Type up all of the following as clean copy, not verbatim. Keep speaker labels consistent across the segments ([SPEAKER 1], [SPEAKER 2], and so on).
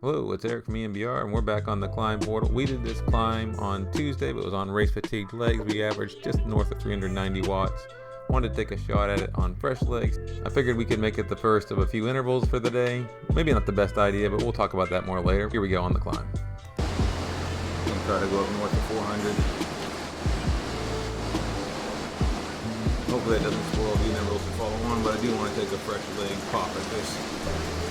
[SPEAKER 1] Hello, it's Eric from E.M.B.R. and we're back on the climb portal. We did this climb on Tuesday, but it was on race fatigued legs. We averaged just north of 390 watts. Wanted to take a shot at it on fresh legs. I figured we could make it the first of a few intervals for the day. Maybe not the best idea, but we'll talk about that more later. Here we go on the climb. I'm gonna try to go up north of 400. Hopefully that doesn't spoil the intervals to follow on, but I do want to take a fresh leg pop at this.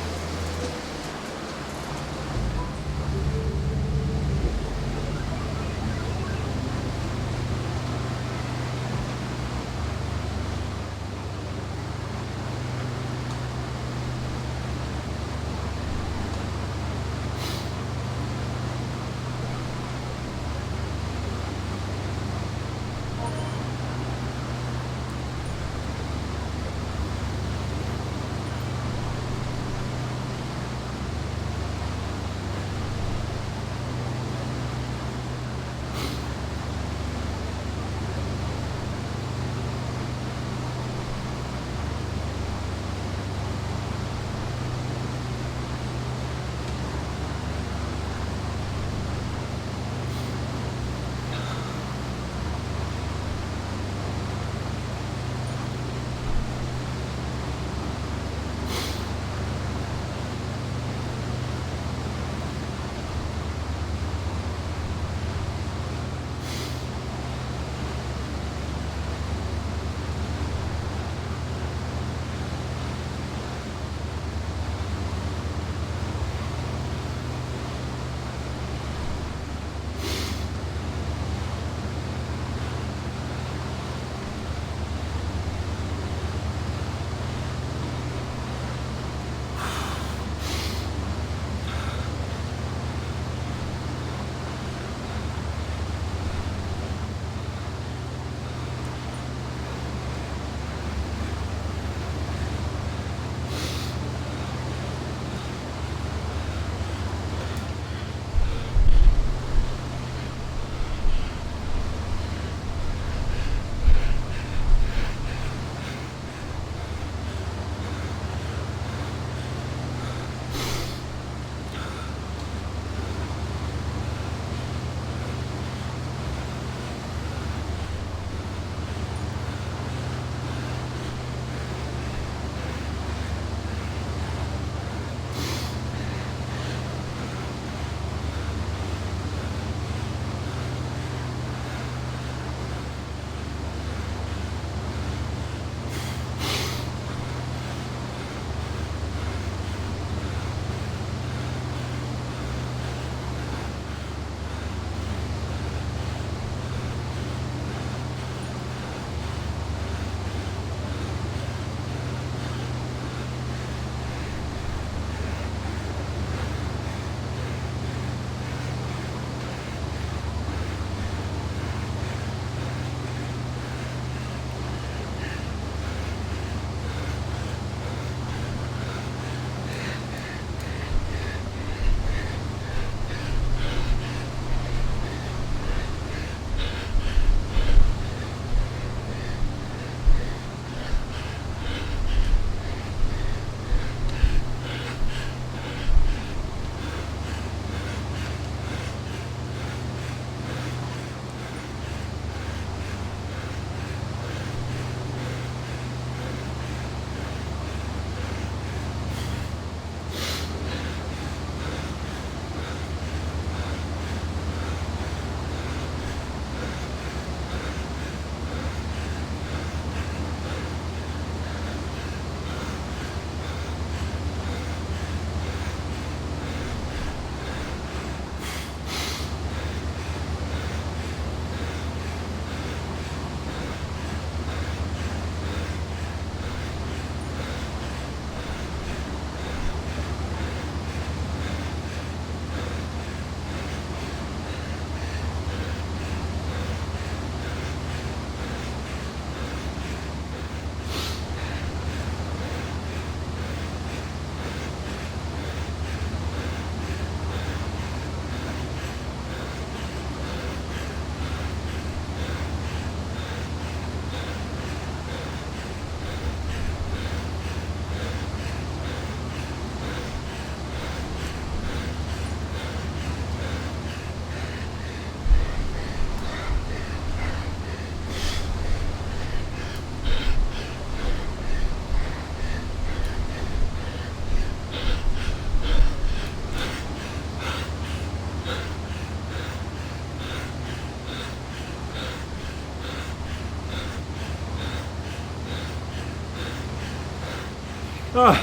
[SPEAKER 1] All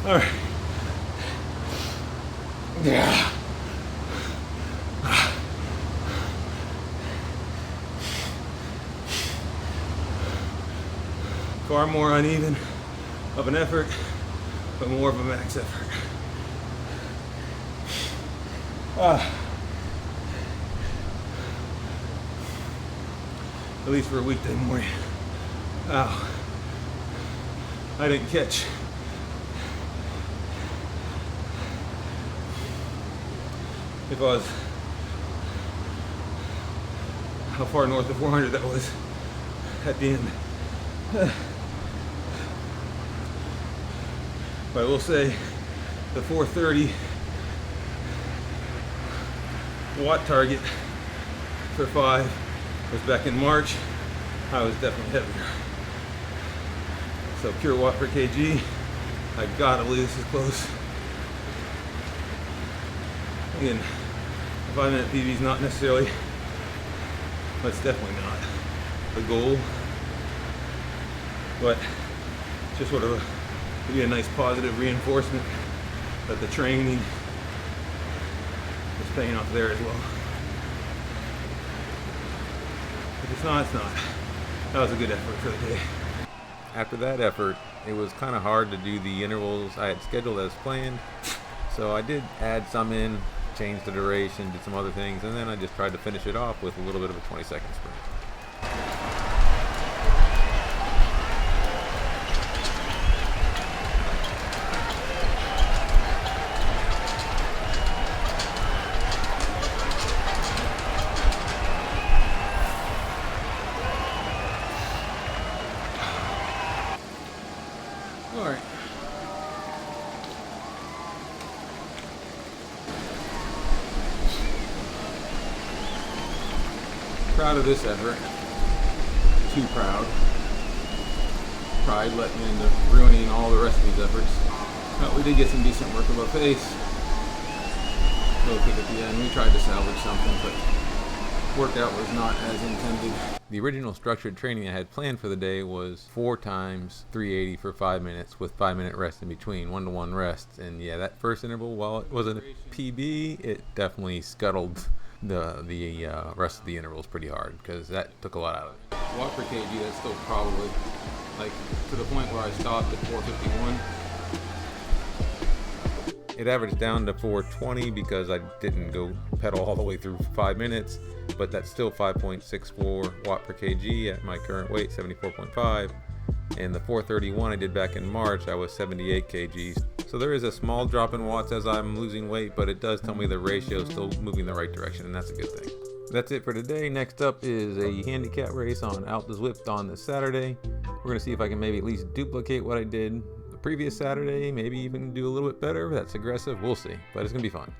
[SPEAKER 1] right. Yeah. Far more uneven of an effort, but more of a max effort. At least for a weekday morning. Ow. I didn't catch. If I was, how far north of 400 that was at the end. But I will say the 430 watt target for 5 was back in March. I was definitely heavier. So pure watt per kg, I gotta believe this is close. Again, a 5-minute PB is not necessarily, but it's definitely not the goal. But just sort of be a nice positive reinforcement that the training is paying off there as well. If it's not, it's not. That was a good effort for the day. After that effort, it was kind of hard to do the intervals I had scheduled as planned. So I did add some in, changed the duration, did some other things, and then I just tried to finish it off with a little bit of a 20-second sprint. All right. Proud of this effort. Too proud. Pride let me end up ruining all the rest of these efforts. But we did get some decent work above pace. Little kick at the end. We tried to salvage something, but workout was not as intended. The original structured training I had planned for the day was 4 times 380 for 5 minutes with 5-minute rest in between, 1-to-1 rest. And yeah, that first interval, while it wasn't a PB, it definitely scuttled the rest of the intervals pretty hard because that took a lot out of it. Watt per kg, that's still probably like to the point where I stopped at 451. It averaged down to 420 because I didn't go pedal all the way through 5 minutes, but that's still 5.64 watt per kg at my current weight, 74.5. And the 431 I did back in March, I was 78 kgs. So there is a small drop in watts as I'm losing weight, but it does tell me the ratio is still moving the right direction, and that's a good thing. That's it for today. Next up is a handicap race on Out the Zwift on this Saturday. We're gonna see if I can maybe at least duplicate what I did the previous Saturday, maybe even do a little bit better. That's aggressive, we'll see, but it's gonna be fun.